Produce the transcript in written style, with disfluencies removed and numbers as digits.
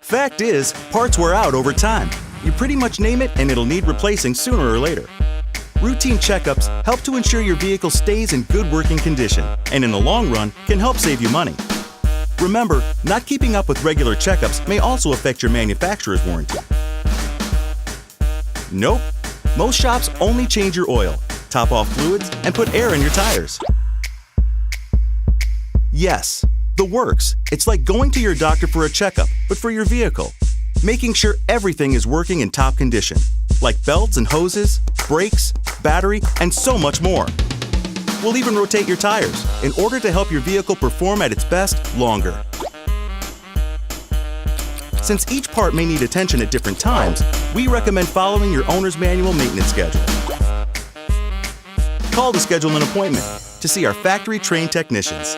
Fact is, parts wear out over time. You pretty much name it and it'll need replacing sooner or later. Routine checkups help to ensure your vehicle stays in good working condition and in the long run can help save you money. Remember, not keeping up with regular checkups may also affect your manufacturer's warranty. Nope. Most shops only change your oil, top off fluids, and put air in your tires. Yes, the works. It's like going to your doctor for a checkup, but for your vehicle. Making sure everything is working in top condition, like belts and hoses, brakes, battery, and so much more. We'll even rotate your tires in order to help your vehicle perform at its best longer. Since each part may need attention at different times, we recommend following your owner's manual maintenance schedule. Call to schedule an appointment to see our factory-trained technicians.